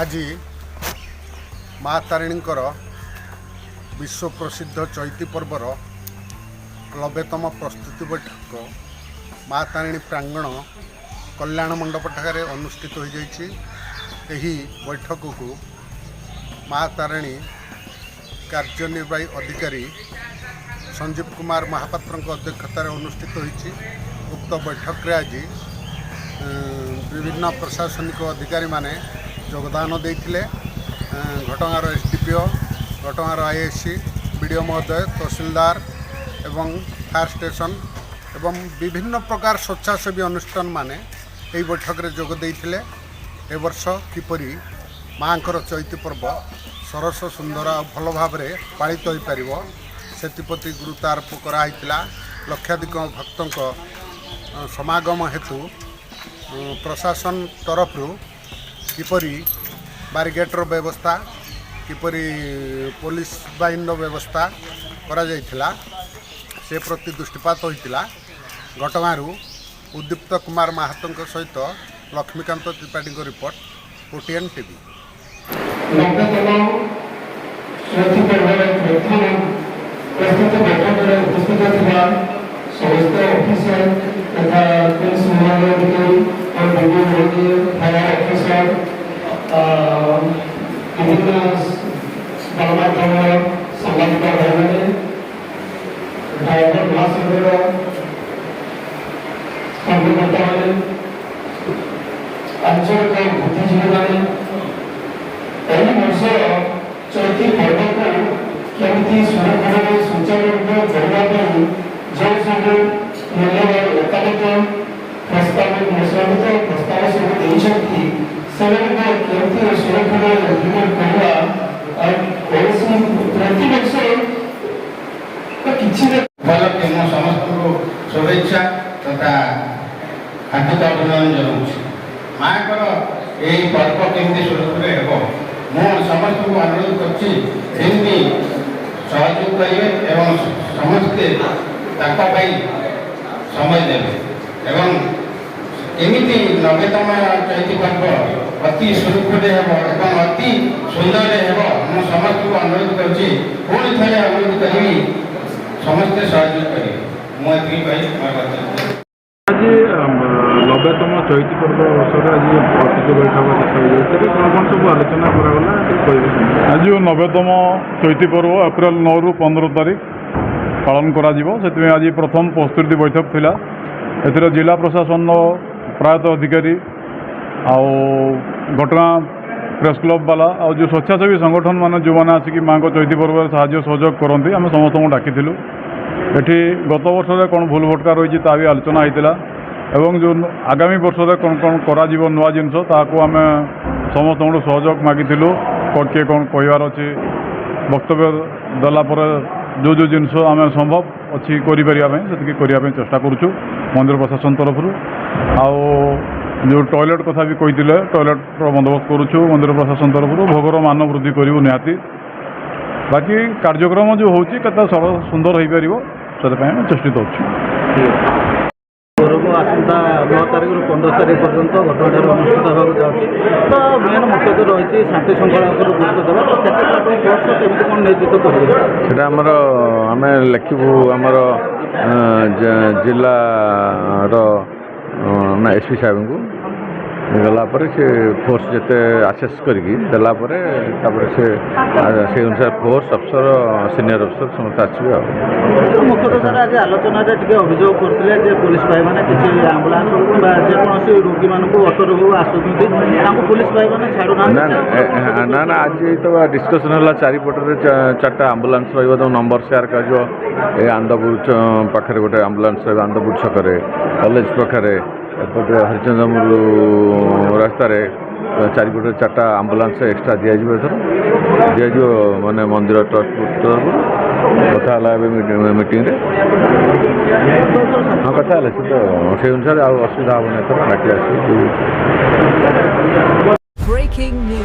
आज माँ तारिणींकर विश्व प्रसिद्ध चैती पर्वर 90तम प्रस्तुति बैठक माँ तारिणी प्रांगण कल्याण मंडप ठारे अनुष्ठित हो जाइए। बैठक को माँ तारिणी कार्यनिर्वाही अधिकारी संजीव कुमार महापात्र अध्यक्षतार अनुष्ठित होती। उक्त बैठक रे आज विभिन्न प्रशासनिक अधिकारी माने योगदान देते। घटगार एसडीपीओ, घटगार आईएससी, बीडीओ महोदय, तहसीलदार एवं फायर स्टेशन एवं विभिन्न प्रकार स्वेच्छासेवी अनुष्ठान माने यही बैठक रे जोग देते। ए वर्ष किपरि माँकर चैती पर्व सरस सुंदर भल भाव पालित हो पार से गुरुत्व आरोप कराइला। लक्षाधिक भक्तों समागम हेतु प्रशासन तरफ किपरि बारिकेड्र व्यवस्था किपरि पुलिस बाहिनी व्यवस्था करा जाइथिला से प्रति दृष्टिपात होइतिला। घटगाँरु उद्दीप्त कुमार महातों सहित लक्ष्मीकांत त्रिपाठी को रिपोर्ट ओटीएन टीवी। समस्त ऑफिसर तथा पुलिस महानिरीक्षक और वीडियो फायर ऑफिसर विभिन्न गणमाध्यम सामाजिक भाई ड्राइवर महासंघर कर्मकर्ता मैंने आंचलिक बुद्धिजीवी मैंने वर्ष चैती पर्व को केमती सुरक्षा सुचारू रूप करने जो सब मूल्यवान वकालत प्रस्तावित निष्पादित प्रस्ताव सब देती केमती सुरक्षा इम्प्लीमेंट करवा प्रतिवर्ष किसी समस्त को शुभेच्छा तथा हार्दिक अभिनंदन जनाऊँ। माँ को यही पर्व केमती सुरक्षा हम मु समस्त को अनुरोध करती सहयोग करेंगे एवं समस्ते समय देवे एवं एमती 90तम चैती पर्व अति सुरुखुरे एवं अति सुंदर हो समस्त को अनुरोध करुँची पुणी थे अनुरोध करी समस्ते सहयोग करेंगे। आज 90तम चैती पर्व अवसर आज प्रस्तुति बैठक शेष हो कौन सब आलोचना कराला आज 90तम चैती पर्व एप्रिल 9 ରୁ 15 तारीख पालन करा आज प्रथम प्रस्तुति बैठक थिला। एथिरे जिला प्रशासन प्रायतः अधिकारी आउ घटगाँ प्रेस क्लब वाला और जो स्वेच्छासेवी संगठन मान जो मैंने आसिक माँ को चैती पर्व साहाय्य सहयोग करती आम समस्त डाकी एठी गत वर्ष कौन भूल भटका रही भी आलोचना होता एवं जो आगामी वर्ष कौन कौन करा नुआ जिनस ताकू आम समस्त सहयोग मागी किए कौन कहबार अच्छे वक्तव्य देलापर जो जो जिनस आम संभव अच्छी करने चेष्टा करुचु मंदिर प्रशासन तरफ आउ जो टॉयलेट कथा भी कही टॉयलेट बंदोबस्त करुचु मंदिर प्रशासन तरफ भोगर मान वृद्धि करूँ निहाती। बाकी कार्यक्रम जो होती सुंदर हो पार से चेष्टित पर्व आसंता 9 तारीख ରୁ 15 तारीख पर्यंत घटगाँठार अनुष्ठित होगा जाऊँगी। तो मेन मुख्य तो रही शांति श्रृंखला गुरुत्व देवा तो केमती कौन नेतृत्व करेंगे आम लिखू आमर जिलार एसपी साहब को गलापर से फोर्स जिते आसेस करलापर से अनुसार फोर्स अफसर सीनियर अफसर समस्त आसवे। मुख्यतः सर आज आलोचना अभियोग करते पुलिस भाई मैंने किसी आम्बुलांस जेकोसी रोगी मान अटोर हो आसुँच पुलिस भाई मैंने छाड़ू ना ना आज तो डिस्कसन है चारिपटे 4टा आम्बुलांस रहा नंबर सेयार कर आंदपुर पाखे गोटे आम्बुलांस आंदपुर छकरे कॉलेज पाखे एपटे हरिचंद्रपुर रास्तार चारिपटे 4टा आम्बुलांस एक्सट्रा दिज्व माने मंदिर ट्रस्ट तरफ कथा मीटिंग हाँ कथा से अनुसार असुविधा हम डाक Breaking news.